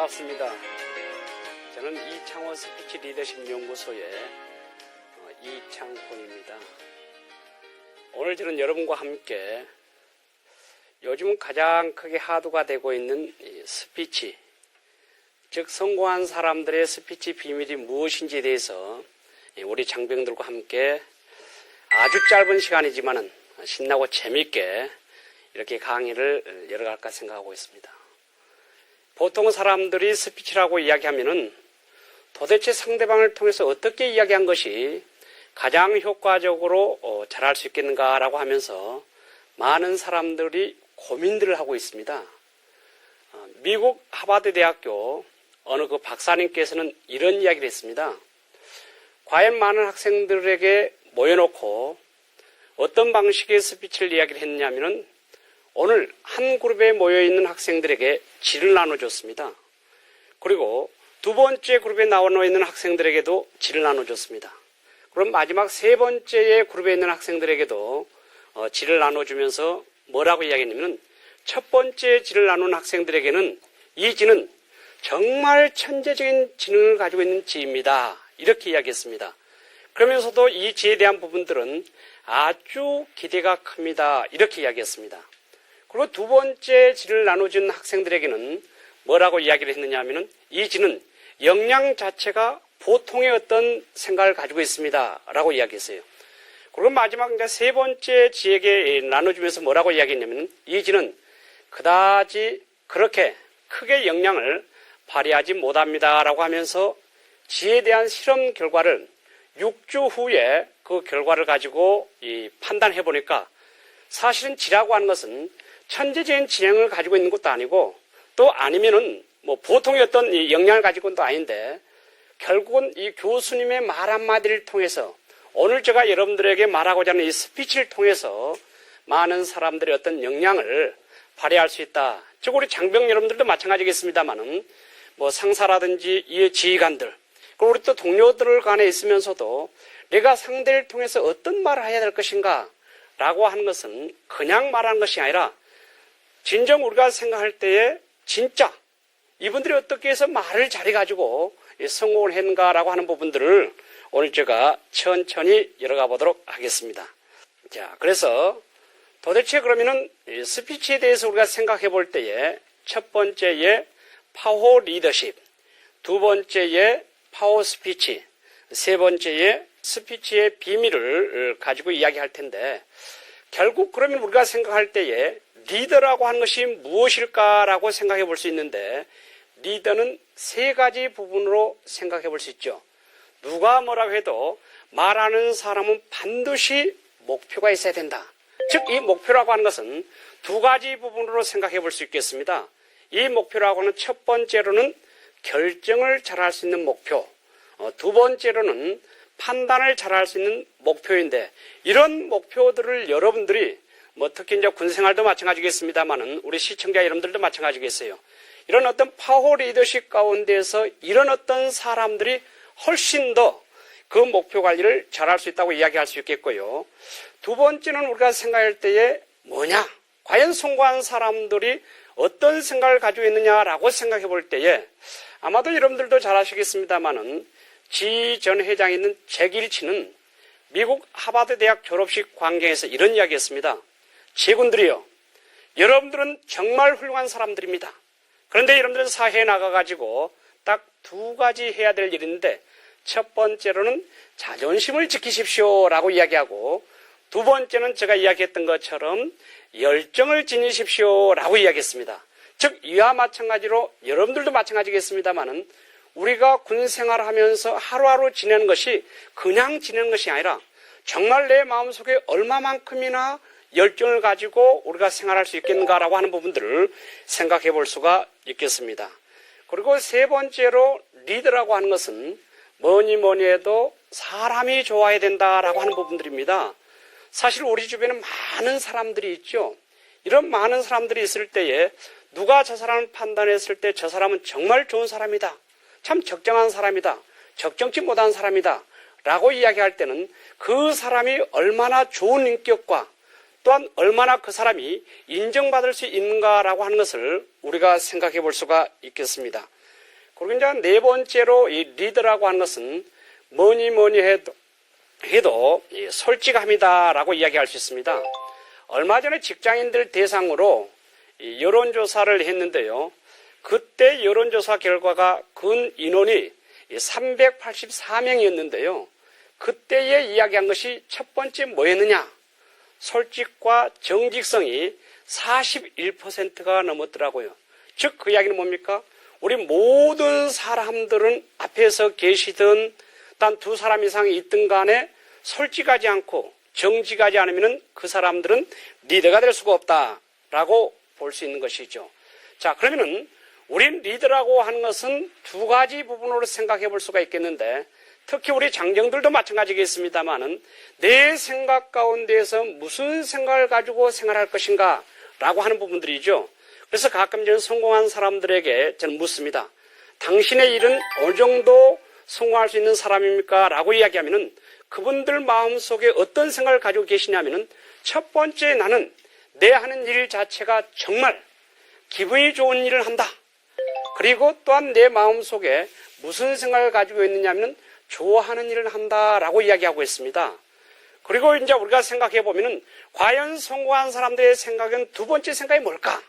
반갑습니다. 저는 이창호 스피치 리더십 연구소의 이창호입니다. 오늘 저는 여러분과 함께 요즘 가장 크게 하도가 되고 있는 스피치, 즉 성공한 사람들의 스피치 비밀이 무엇인지에 대해서 우리 장병들과 함께 아주 짧은 시간이지만은 신나고 재미있게 이렇게 강의를 열어갈까 생각하고 있습니다. 보통 사람들이 스피치라고 이야기하면은 도대체 상대방을 통해서 어떻게 이야기한 것이 가장 효과적으로 잘할 수 있겠는가라고 하면서 많은 사람들이 고민들을 하고 있습니다. 미국 하버드 대학교 어느 그 박사님께서는 이런 이야기를 했습니다. 과연 많은 학생들에게 모여놓고 어떤 방식의 스피치를 이야기를 했느냐면은 오늘 한 그룹에 모여있는 학생들에게 질을 나눠줬습니다. 그리고 두 번째 그룹에 나와 있는 학생들에게도 질을 나눠줬습니다. 그럼 마지막 세 번째의 그룹에 있는 학생들에게도 질을 나눠주면서 뭐라고 이야기했냐면 첫 번째 질을 나눈 학생들에게는 이 지는 정말 천재적인 지능을 가지고 있는 지입니다. 이렇게 이야기했습니다. 그러면서도 이 지에 대한 부분들은 아주 기대가 큽니다. 이렇게 이야기했습니다. 그리고 두 번째 지를 나눠준 학생들에게는 뭐라고 이야기를 했느냐 하면은 이 지는 역량 자체가 보통의 어떤 생각을 가지고 있습니다. 라고 이야기했어요. 그리고 마지막 이제 세 번째 지에게 나눠주면서 뭐라고 이야기했냐면 이 지는 그다지 그렇게 크게 역량을 발휘하지 못합니다. 라고 하면서 지에 대한 실험 결과를 6주 후에 그 결과를 가지고 판단해 보니까 사실은 지라고 하는 것은 천재적인 지능을 가지고 있는 것도 아니고 또 아니면은 뭐 보통의 어떤 역량을 가지고 있는 것도 아닌데 결국은 이 교수님의 말 한마디를 통해서 오늘 제가 여러분들에게 말하고자 하는 이 스피치를 통해서 많은 사람들의 어떤 역량을 발휘할 수 있다. 즉 우리 장병 여러분들도 마찬가지겠습니다만은 뭐 상사라든지 이 지휘관들 그리고 우리 또 동료들 간에 있으면서도 내가 상대를 통해서 어떤 말을 해야 될 것인가 라고 하는 것은 그냥 말하는 것이 아니라 진정 우리가 생각할 때에 진짜 이분들이 어떻게 해서 말을 잘해가지고 성공을 했는가라고 하는 부분들을 오늘 제가 천천히 열어가 보도록 하겠습니다. 자, 그래서 도대체 그러면은 스피치에 대해서 우리가 생각해 볼 때에 첫 번째에 파워 리더십, 두 번째에 파워 스피치, 세 번째에 스피치의 비밀을 가지고 이야기할 텐데 결국 그러면 우리가 생각할 때에 리더라고 하는 것이 무엇일까라고 생각해 볼 수 있는데 리더는 세 가지 부분으로 생각해 볼 수 있죠. 누가 뭐라고 해도 말하는 사람은 반드시 목표가 있어야 된다. 즉 이 목표라고 하는 것은 두 가지 부분으로 생각해 볼 수 있겠습니다. 이 목표라고 하는 첫 번째로는 결정을 잘할 수 있는 목표, 두 번째로는 판단을 잘할 수 있는 목표인데 이런 목표들을 여러분들이 뭐 특히 이제 군생활도 마찬가지겠습니다만은 우리 시청자 여러분들도 마찬가지겠어요. 이런 어떤 파워 리더십 가운데서 이런 어떤 사람들이 훨씬 더 그 목표 관리를 잘할 수 있다고 이야기할 수 있겠고요. 두 번째는 우리가 생각할 때에 뭐냐? 과연 성공한 사람들이 어떤 생각을 가지고 있느냐라고 생각해 볼 때에 아마도 여러분들도 잘 아시겠습니다만은 지 전 회장이 있는 잭 일치는 미국 하버드 대학 졸업식 광경에서 이런 이야기했습니다. 제군들이요, 여러분들은 정말 훌륭한 사람들입니다. 그런데 여러분들은 사회에 나가가지고 딱 두 가지 해야 될 일이 있는데 첫 번째로는 자존심을 지키십시오라고 이야기하고 두 번째는 제가 이야기했던 것처럼 열정을 지니십시오라고 이야기했습니다. 즉 이와 마찬가지로 여러분들도 마찬가지겠습니다만은 우리가 군 생활하면서 하루하루 지내는 것이 그냥 지내는 것이 아니라 정말 내 마음속에 얼마만큼이나 열정을 가지고 우리가 생활할 수 있겠는가라고 하는 부분들을 생각해 볼 수가 있겠습니다. 그리고 세 번째로 리더라고 하는 것은 뭐니 해도 사람이 좋아야 된다라고 하는 부분들입니다. 사실 우리 주변에 많은 사람들이 있죠. 이런 많은 사람들이 있을 때에 누가 저 사람을 판단했을 때 저 사람은 정말 좋은 사람이다. 참 적정한 사람이다. 적정치 못한 사람이다. 라고 이야기할 때는 그 사람이 얼마나 좋은 인격과 또한 얼마나 그 사람이 인정받을 수 있는가라고 하는 것을 우리가 생각해 볼 수가 있겠습니다. 그리고 이제 네 번째로 이 리더라고 하는 것은 뭐니 해도 이 솔직함이다라고 이야기할 수 있습니다. 얼마 전에 직장인들 대상으로 이 여론조사를 했는데요. 그때 여론조사 결과가 근 인원이 384명이었는데요. 그때에 이야기한 것이 첫 번째 뭐였느냐? 솔직과 정직성이 41%가 넘었더라고요. 즉 그 이야기는 뭡니까? 우리 모든 사람들은 앞에서 계시든 단 두 사람 이상이 있든 간에 솔직하지 않고 정직하지 않으면 그 사람들은 리더가 될 수가 없다라고 볼 수 있는 것이죠. 자, 그러면은 우린 리더라고 하는 것은 두 가지 부분으로 생각해 볼 수가 있겠는데 특히 우리 장정들도 마찬가지겠습니다만은 내 생각 가운데에서 무슨 생각을 가지고 생활할 것인가 라고 하는 부분들이죠. 그래서 가끔 저는 성공한 사람들에게 저는 묻습니다. 당신의 일은 어느 정도 성공할 수 있는 사람입니까? 라고 이야기하면은 그분들 마음속에 어떤 생각을 가지고 계시냐면은 첫 번째 나는 내 하는 일 자체가 정말 기분이 좋은 일을 한다. 그리고 또한 내 마음속에 무슨 생각을 가지고 있느냐면 좋아하는 일을 한다라고 이야기하고 있습니다. 그리고 이제 우리가 생각해 보면은 과연 성공한 사람들의 생각은 두 번째 생각이 뭘까?